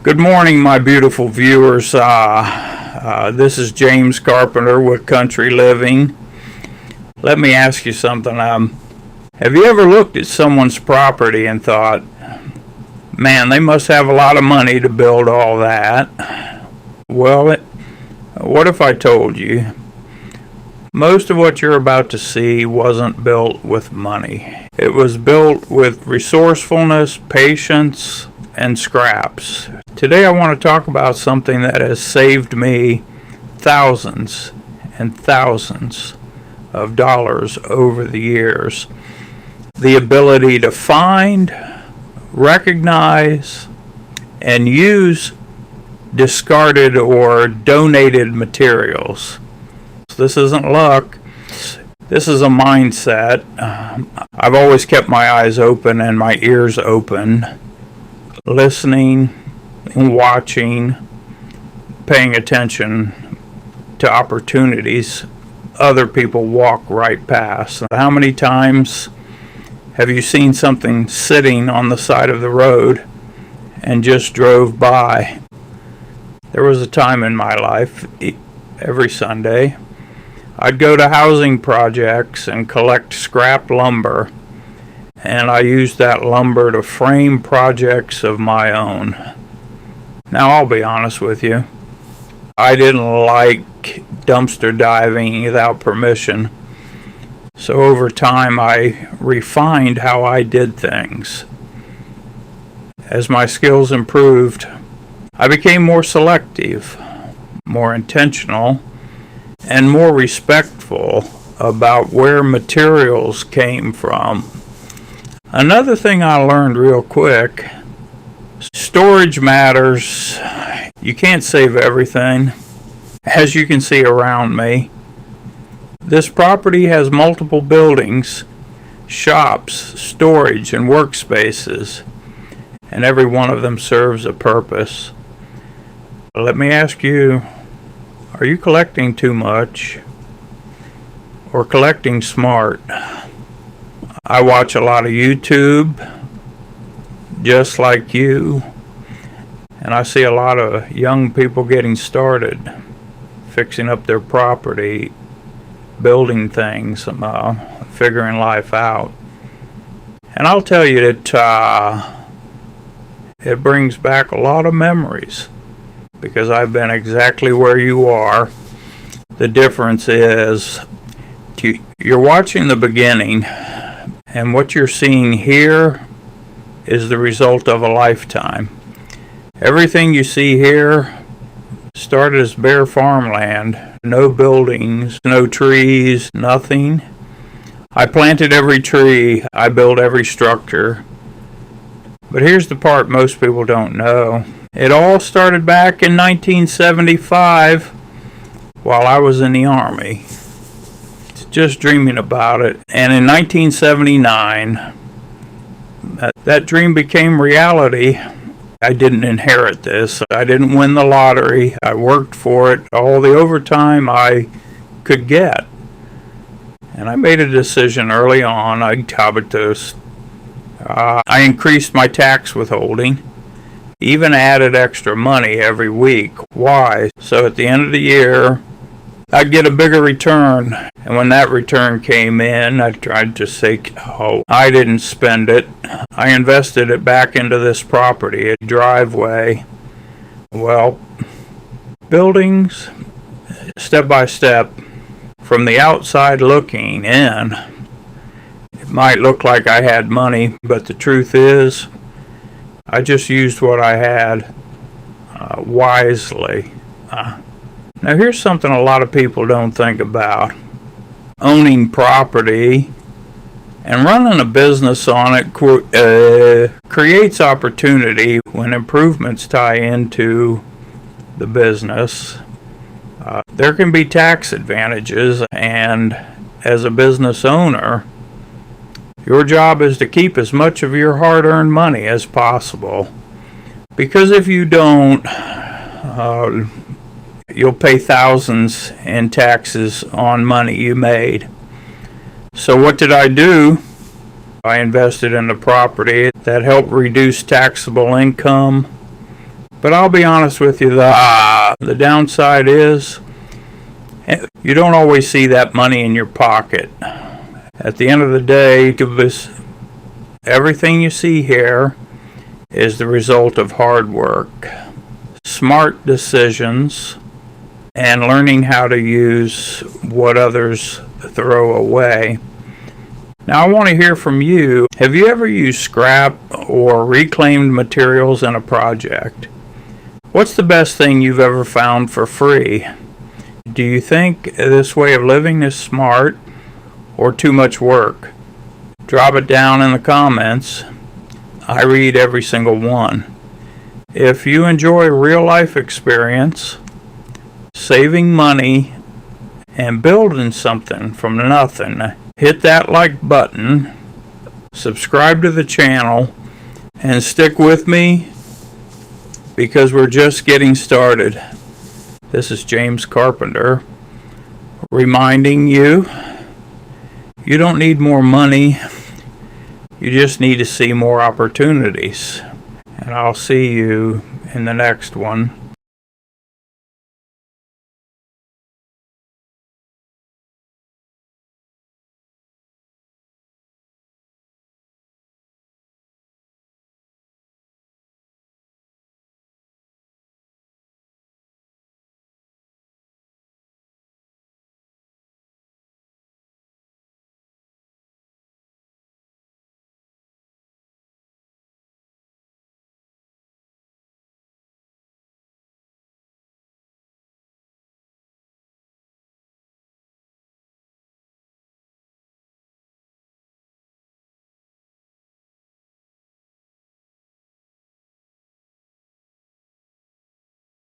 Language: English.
Good morning, my beautiful viewers. This is James Carpenter with Country Living. Let me ask you something. Have you ever looked at someone's property and thought, man, they must have a lot of money to build all that? Well, what if I told you most of what you're about to see wasn't built with money? It was built with resourcefulness, patience, and scraps. Today I want to talk about something that has saved me thousands and thousands of dollars over the years. The ability to find, recognize, and use discarded or donated materials. This isn't luck. This is a mindset. I've always kept my eyes open and my ears open, listening and watching, paying attention to opportunities other people walk right past. How many times have you seen something sitting on the side of the road and just drove by? There was a time in my life, every Sunday, I'd go to housing projects and collect scrap lumber, and I used that lumber to frame projects of my own. Now, I'll be honest with you, I didn't like dumpster diving without permission, so over time I refined how I did things. As my skills improved, I became more selective, more intentional, and more respectful about where materials came from. Another thing I learned real quick, storage matters. You can't save everything. As you can see around me, this property has multiple buildings, shops, storage, and workspaces, and every one of them serves a purpose. Let me ask you, are you collecting too much or collecting smart? I watch a lot of YouTube, just like you, and I see a lot of young people getting started, fixing up their property, building things, figuring life out. And I'll tell you that it brings back a lot of memories, because I've been exactly where you are. The difference is you're watching the beginning, and what you're seeing here is the result of a lifetime. Everything you see here started as bare farmland, no buildings, no trees, nothing. I planted every tree, I built every structure. But here's the part most people don't know. It all started back in 1975 while I was in the Army, just dreaming about it. And in 1979, that dream became reality. I didn't inherit this. I didn't win the lottery. I worked for it, all the overtime I could get. And I made a decision early on. I increased my tax withholding, even added extra money every week. Why? So at the end of the year, I'd get a bigger return. And when that return came in, I tried to say, oh, I didn't spend it. I invested it back into this property, a driveway. Well, buildings, step by step, from the outside looking in, it might look like I had money, but the truth is, I just used what I had wisely. Now here's something a lot of people don't think about. Owning property and running a business on it creates opportunity when improvements tie into the business. There can be tax advantages, and as a business owner, your job is to keep as much of your hard-earned money as possible. Because if you don't, you'll pay thousands in taxes on money you made. So what did I do? I invested in the property that helped reduce taxable income, But I'll be honest with you, the downside is you don't always see that money in your pocket. At the end of the day, everything you see here is the result of hard work, smart decisions, and learning how to use what others throw away. Now, I want to hear from you. Have you ever used scrap or reclaimed materials in a project? What's the best thing you've ever found for free? Do you think this way of living is smart or too much work? Drop it down in the comments. I read every single one. If you enjoy real life experience, saving money, and building something from nothing, hit that like button, subscribe to the channel, and stick with me because we're just getting started. This is James Carpenter reminding you, you don't need more money, you just need to see more opportunities. And I'll see you in the next one.